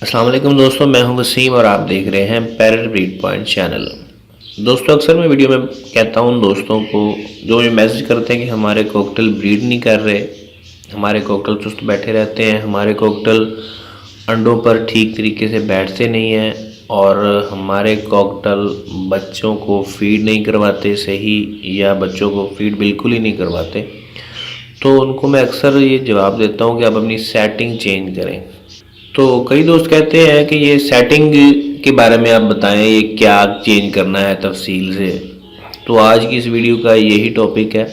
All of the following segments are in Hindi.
अस्सलाम वालेकुम दोस्तों, मैं हूं वसीम और आप देख रहे हैं पैरेट ब्रीड पॉइंट चैनल। दोस्तों, अक्सर मैं वीडियो में कहता हूं दोस्तों को जो मुझे मैसेज करते हैं कि हमारे कॉकटेल ब्रीड नहीं कर रहे, हमारे कॉकटेल सुस्त बैठे रहते हैं, हमारे कॉकटेल अंडों पर ठीक तरीके से बैठते नहीं हैं और हमारे कॉकटेल बच्चों को फीड नहीं करवाते सही या बच्चों को फीड बिल्कुल ही नहीं करवाते। तो उनको मैं अक्सर ये जवाब देता हूँ कि आप अपनी सेटिंग चेंज करें। तो कई दोस्त कहते हैं कि ये सेटिंग के बारे में आप बताएं, ये क्या चेंज करना है तफसील से। तो आज की इस वीडियो का यही टॉपिक है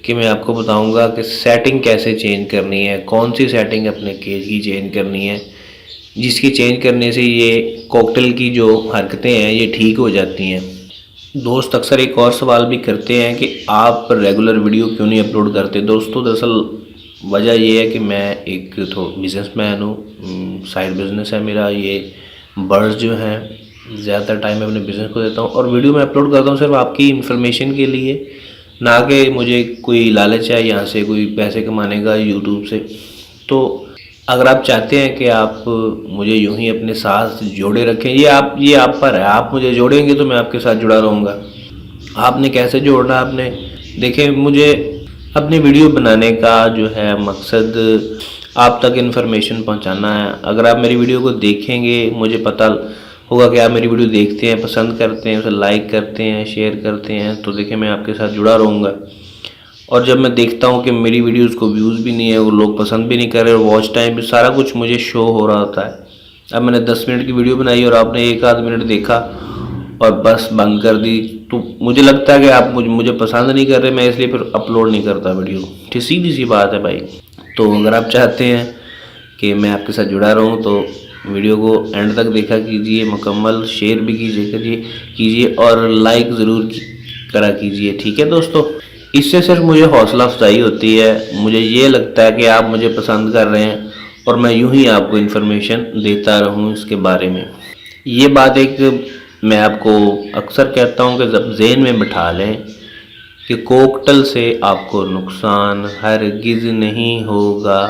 कि मैं आपको बताऊंगा कि सेटिंग कैसे चेंज करनी है, कौन सी सेटिंग अपने केज की चेंज करनी है, जिसकी चेंज करने से ये कॉकटेल की जो हरकतें हैं ये ठीक हो जाती हैं। दोस्त अक्सर एक और सवाल भी करते हैं कि आप रेगुलर वीडियो क्यों नहीं अपलोड करते। दोस्तों, दरअसल वजह ये है कि मैं एक बिजनेसमैन हूँ, साइड बिजनेस है मेरा। ये बर्ड्स जो हैं ज़्यादातर टाइम मैं अपने बिज़नेस को देता हूँ और वीडियो मैं अपलोड करता हूँ सिर्फ आपकी इन्फॉर्मेशन के लिए, ना कि मुझे कोई लालच है यहाँ से कोई पैसे कमाने का यूट्यूब से। तो अगर आप चाहते हैं कि आप मुझे यूं ही अपने साथ जोड़े रखें, ये आप पर है। आप मुझे जोड़ेंगे तो मैं आपके साथ जुड़ा रहूँगा। आपने कैसे जोड़ना, आपने देखें, मुझे अपनी वीडियो बनाने का जो है मकसद आप तक इन्फॉर्मेशन पहुंचाना है। अगर आप मेरी वीडियो को देखेंगे, मुझे पता होगा कि आप मेरी वीडियो देखते हैं, पसंद करते हैं, उसे लाइक करते हैं, शेयर करते हैं, तो देखिए मैं आपके साथ जुड़ा रहूँगा। और जब मैं देखता हूँ कि मेरी वीडियोज़ को व्यूज़ भी नहीं है, वो लोग पसंद भी नहीं कर रहे और वॉच टाइम भी सारा कुछ मुझे शो हो रहा होता है। अब मैंने 10 मिनट की वीडियो बनाई और आपने एक आध मिनट देखा और बस बंद कर दी, तो मुझे लगता है कि आप मुझे पसंद नहीं कर रहे, मैं इसलिए फिर अपलोड नहीं करता वीडियो। ठीक, सीधी सी बात है भाई। तो अगर आप चाहते हैं कि मैं आपके साथ जुड़ा रहूं तो वीडियो को एंड तक देखा कीजिए, मुकम्मल शेयर भी कीजिए और लाइक ज़रूर करा कीजिए। ठीक है दोस्तों, इससे सिर्फ मुझे हौसला अफजाई होती है। मुझे ये लगता है कि आप मुझे पसंद कर रहे हैं और मैं यूं ही आपको इन्फॉर्मेशन देता रहूं इसके बारे में। ये बात एक मैं आपको अक्सर कहता हूं कि जब ज़हन में बिठा लें कि कॉकटेल से आपको नुकसान हरगिज़ नहीं होगा।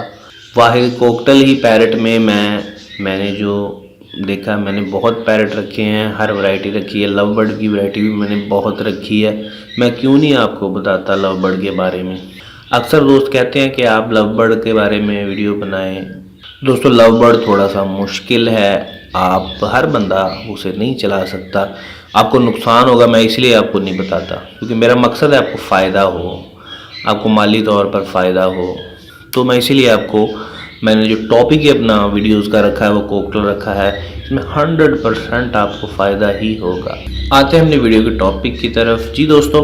वाहिद कॉकटेल ही पैरेट में मैंने जो देखा, मैंने बहुत पैरेट रखे हैं, हर वैरायटी रखी है, लव बर्ड की वैरायटी भी मैंने बहुत रखी है। मैं क्यों नहीं आपको बताता लव बर्ड के बारे में। अक्सर दोस्त कहते हैं कि आप लव बर्ड के बारे में वीडियो बनाएं। दोस्तों, लव बर्ड थोड़ा सा मुश्किल है, आप हर बंदा उसे नहीं चला सकता, आपको नुकसान होगा। मैं इसलिए आपको नहीं बताता क्योंकि मेरा मकसद है आपको फ़ायदा हो, आपको माली तौर पर फ़ायदा हो। तो मैं इसीलिए आपको, मैंने जो टॉपिक अपना वीडियोस का रखा है वो कॉकटेल रखा है, इसमें 100% आपको फ़ायदा ही होगा। आते हैं अपने वीडियो के टॉपिक की तरफ। जी दोस्तों,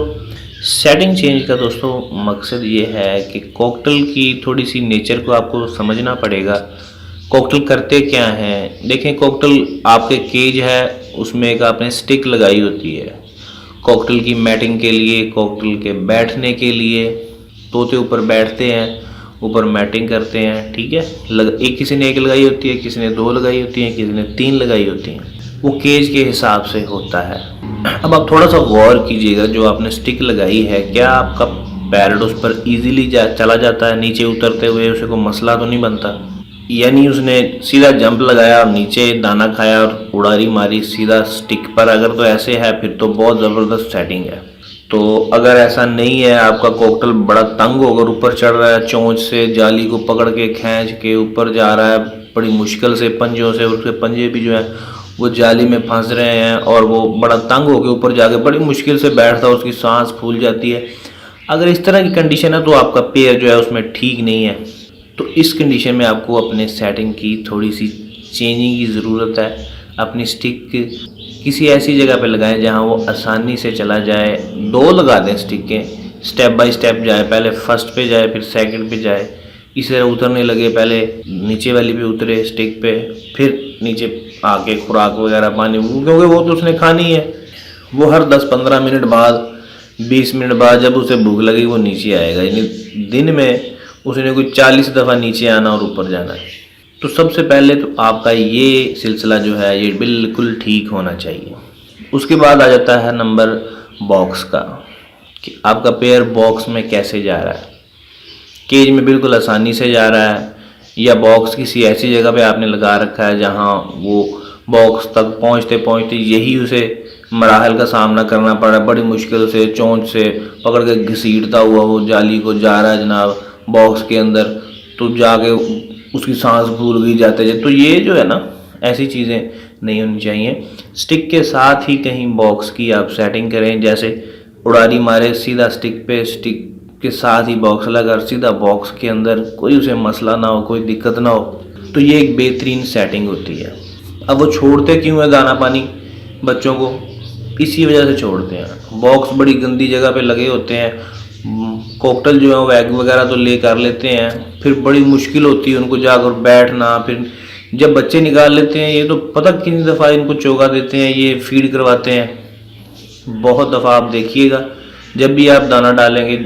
सेटिंग चेंज का दोस्तों मकसद ये है कि कॉकटेल की थोड़ी सी नेचर को आपको समझना पड़ेगा। कॉकटेल करते क्या हैं, देखें, कॉकटेल आपके केज है, उसमें एक आपने स्टिक लगाई होती है कॉकटेल की मैटिंग के लिए, कॉकटेल के बैठने के लिए। तोते ऊपर बैठते हैं, ऊपर मैटिंग करते हैं, ठीक है। एक किसी ने एक लगाई होती है, किसी ने 2 लगाई होती है, किसी ने 3 लगाई होती हैं, वो केज के हिसाब से होता है। अब आप थोड़ा सा गौर कीजिएगा, जो आपने स्टिक लगाई है, क्या आपका पैरेट उस पर ईजीली चला जाता है नीचे उतरते हुए, उसे कोई मसला तो नहीं बनता? यानी उसने सीधा जंप लगाया और नीचे दाना खाया और उड़ारी मारी सीधा स्टिक पर? अगर तो ऐसे है फिर तो बहुत ज़बरदस्त सेटिंग है। तो अगर ऐसा नहीं है, आपका कॉकटेल बड़ा तंग होकर ऊपर चढ़ रहा है, चोंच से जाली को पकड़ के खींच के ऊपर जा रहा है बड़ी मुश्किल से पंजों से, उसके पंजे भी जो है वो जाली में फंस रहे हैं और वो बड़ा तंग होकर ऊपर जाके बड़ी मुश्किल से बैठता है, उसकी सांस फूल जाती है। अगर इस तरह की कंडीशन है तो आपका पेयर जो है उसमें ठीक नहीं है। तो इस कंडीशन में आपको अपने सेटिंग की थोड़ी सी चेंजिंग की ज़रूरत है। अपनी स्टिक किसी ऐसी जगह पे लगाएं जहां वो आसानी से चला जाए। 2 लगा दें स्टिक के, स्टेप बाय स्टेप जाए, पहले फर्स्ट पे जाए फिर सेकंड पे जाए, इस तरह उतरने लगे, पहले नीचे वाली पे उतरे स्टिक पे, फिर नीचे आके खुराक वगैरह पानी, क्योंकि वो तो उसने खानी है। वो हर 10-15 मिनट बाद, 20 मिनट बाद जब उसे भूख लगी वो नीचे आएगा। यानी दिन में उसने कोई 40 दफ़ा नीचे आना और ऊपर जाना है। तो सबसे पहले तो आपका ये सिलसिला जो है ये बिल्कुल ठीक होना चाहिए। उसके बाद आ जाता है नंबर बॉक्स का, कि आपका पेयर बॉक्स में कैसे जा रहा है। केज में बिल्कुल आसानी से जा रहा है या बॉक्स किसी ऐसी जगह पे आपने लगा रखा है जहाँ वो बॉक्स तक पहुँचते पहुँचते यही उसे मराहल का सामना करना पड़ रहा है, बड़ी मुश्किल से चोंच से पकड़ के घसीटता हुआ वो जाली को जा रहा है जनाब बॉक्स के अंदर, तो जाके उसकी सांस भूल गई जाते जाए। तो ये जो है ना, ऐसी चीज़ें नहीं होनी चाहिए। स्टिक के साथ ही कहीं बॉक्स की आप सेटिंग करें, जैसे उड़ारी मारे सीधा स्टिक पे, स्टिक के साथ ही बॉक्स लगा सीधा बॉक्स के अंदर, कोई उसे मसला ना हो, कोई दिक्कत ना हो। तो ये एक बेहतरीन सेटिंग होती है। अब वो छोड़ते क्यों है दाना पानी बच्चों को? इसी वजह से छोड़ते हैं, बॉक्स बड़ी गंदी जगह पे लगे होते हैं, कॉकटेल जो है वैग वगैरह तो ले कर लेते हैं, फिर बड़ी मुश्किल होती है उनको जाकर बैठना। फिर जब बच्चे निकाल लेते हैं, ये तो पता कितनी दफ़ा इनको चोगा देते हैं, ये फीड करवाते हैं। बहुत दफ़ा आप देखिएगा, जब भी आप दाना डालेंगे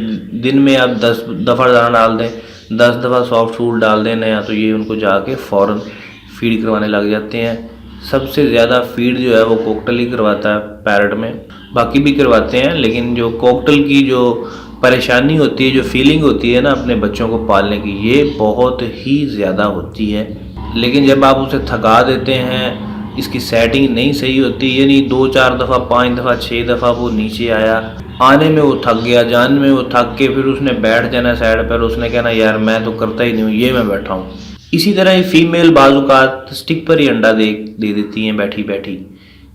दिन में आप 10 दफ़ा दाना डाल दें, 10 दफ़ा सॉफ्ट फूड डाल दें नया, तो ये उनको जाके फ़ौरन फीड करवाने लग जाते हैं। सबसे ज़्यादा फीड जो है वो कॉकटेल ही करवाता है पैरट में, बाकी भी करवाते हैं, लेकिन जो कॉकटेल की जो परेशानी होती है, जो फीलिंग होती है ना अपने बच्चों को पालने की, ये बहुत ही ज़्यादा होती है। लेकिन जब आप उसे थका देते हैं, इसकी सेटिंग नहीं सही होती, यानी 2-4 दफ़ा 5 दफ़ा 6 दफ़ा वो नीचे आया, आने में वो थक गया, जाने में वो थक के फिर उसने बैठ जाना साइड पर, उसने कहना यार मैं तो करता ही नहीं हूँ, ये मैं बैठा हूँ। इसी तरह ही फीमेल बाजुकात स्टिक पर ही अंडा दे देती हैं बैठी बैठी।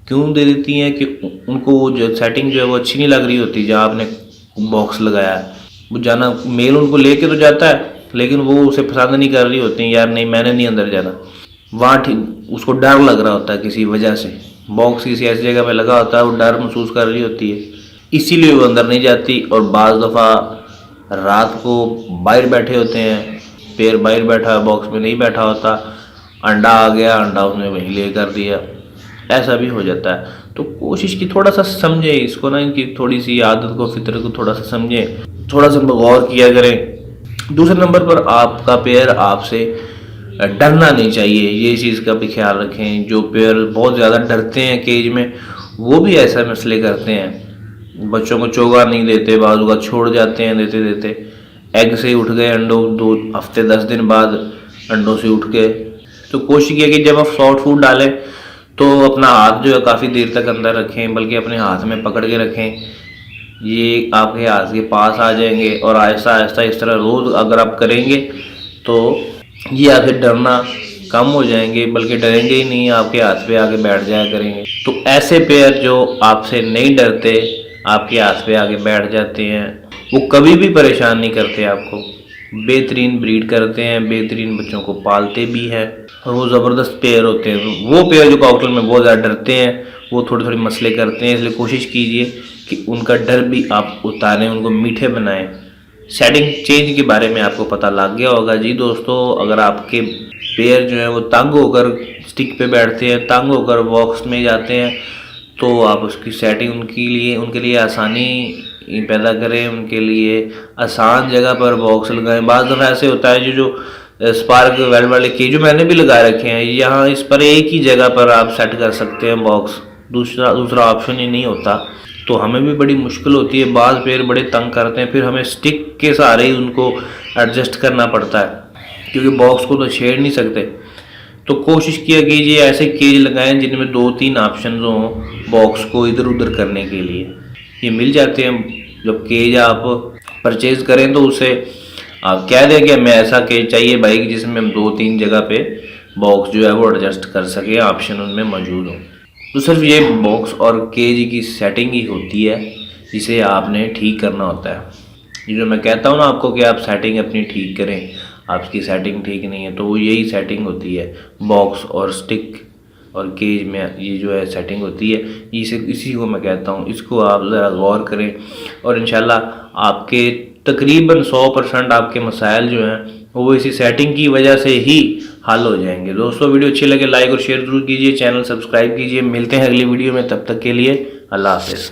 क्यों दे देती हैं? कि उनको वो जो सेटिंग जो है वो अच्छी नहीं लग रही होती जहाँ आपने बॉक्स लगाया है। वो जाना, मेल उनको लेके तो जाता है, लेकिन वो उसे पसंद नहीं कर रही होती, यार नहीं मैंने नहीं अंदर जाना, वहाँ ठीक उसको डर लग रहा होता है किसी वजह से, बॉक्स किसी ऐसी जगह पे लगा होता है, वो डर महसूस कर रही होती है, इसीलिए वो अंदर नहीं जाती। और बाज़ दफ़ा रात को बाहर बैठे होते हैं, पेड़ बाहर बैठा है, बॉक्स में नहीं बैठा होता, अंडा आ गया, अंडा उसने वहीं ले कर दिया, ऐसा भी हो जाता है। तो कोशिश की थोड़ा सा समझें इसको ना, इनकी थोड़ी सी आदत को, फितर को थोड़ा सा समझें, थोड़ा सा गौर किया करें। दूसरे नंबर पर आपका पेयर आपसे डरना नहीं चाहिए, ये चीज़ का भी ख्याल रखें। जो पेयर बहुत ज़्यादा डरते हैं केज में, वो भी ऐसा मसले करते हैं, बच्चों को चोगा नहीं देते, बाजू का छोड़ जाते हैं देते देते, एग से उठ गए अंडों 2 हफ्ते 10 दिन बाद अंडों से उठ गए। तो कोशिश किया कि जब आप सॉफ्ट फूड डालें तो अपना हाथ जो है काफ़ी देर तक अंदर रखें, बल्कि अपने हाथ में पकड़ के रखें, ये आपके हाथ के पास आ जाएंगे। और आहिस्ता आहिस्ता इस तरह रोज़ अगर आप करेंगे तो ये आपसे डरना कम हो जाएंगे, बल्कि डरेंगे ही नहीं, आपके हाथ पे आके बैठ जाया करेंगे। तो ऐसे पेयर जो आपसे नहीं डरते, आपके हाथ पे आके बैठ जाते हैं, वो कभी भी परेशान नहीं करते आपको, बेहतरीन ब्रीड करते हैं, बेहतरीन बच्चों को पालते भी हैं, और वो ज़बरदस्त पेयर होते हैं। वो पेयर जो कॉकटेल में बहुत ज़्यादा डरते हैं, वो थोड़े थोड़े मसले करते हैं, इसलिए कोशिश कीजिए कि उनका डर भी आप उतारें, उनको मीठे बनाएं। सेटिंग चेंज के बारे में आपको पता लग गया होगा जी दोस्तों। अगर आपके पेयर जो है वो तंग होकर स्टिक पे बैठते हैं, तंग होकर बॉक्स में जाते हैं, तो आप उसकी सेटिंग उनके लिए आसानी पैदा करें, उनके लिए आसान जगह पर बॉक्स लगाएं। बाज़ दफ़ा ऐसे होता है जो स्पार्क वेल्ड वाले केज जो मैंने भी लगा रखे हैं, यहाँ इस पर एक ही जगह पर आप सेट कर सकते हैं बॉक्स, दूसरा ऑप्शन ही नहीं होता, तो हमें भी बड़ी मुश्किल होती है। बाज़ पेयर बड़े तंग करते हैं, फिर हमें स्टिक के सहारे ही उनको एडजस्ट करना पड़ता है, क्योंकि बॉक्स को तो छेड़ नहीं सकते। तो कोशिश किया कीजिए ऐसे केज लगाएं जिनमें 2-3 ऑप्शन हों बॉक्स को इधर उधर करने के लिए। ये मिल जाते हैं। जब केज आप परचेज़ करें तो उसे आप कह दें कि हमें ऐसा केज चाहिए भाई जिसमें हम 2-3 जगह पे बॉक्स जो है वो एडजस्ट कर सकें, ऑप्शन उनमें मौजूद हों। तो सिर्फ ये बॉक्स और केज की सेटिंग ही होती है जिसे आपने ठीक करना होता है। ये जो मैं कहता हूँ ना आपको कि आप सेटिंग अपनी ठीक करें, आपकी सेटिंग ठीक नहीं है, तो वो यही सेटिंग होती है। बॉक्स और स्टिक और केज में ये जो है सेटिंग होती है, इसी को मैं कहता हूँ। इसको आप ज़रा गौर करें और इंशाल्लाह आपके तकरीबन 100% आपके मसाइल जो हैं वो इसी सेटिंग की वजह से ही हल हो जाएंगे। दोस्तों वीडियो अच्छी लगे लाइक और शेयर ज़रूर कीजिए, चैनल सब्सक्राइब कीजिए। मिलते हैं अगली वीडियो में, तब तक के लिए अल्लाह हाफ़िज़।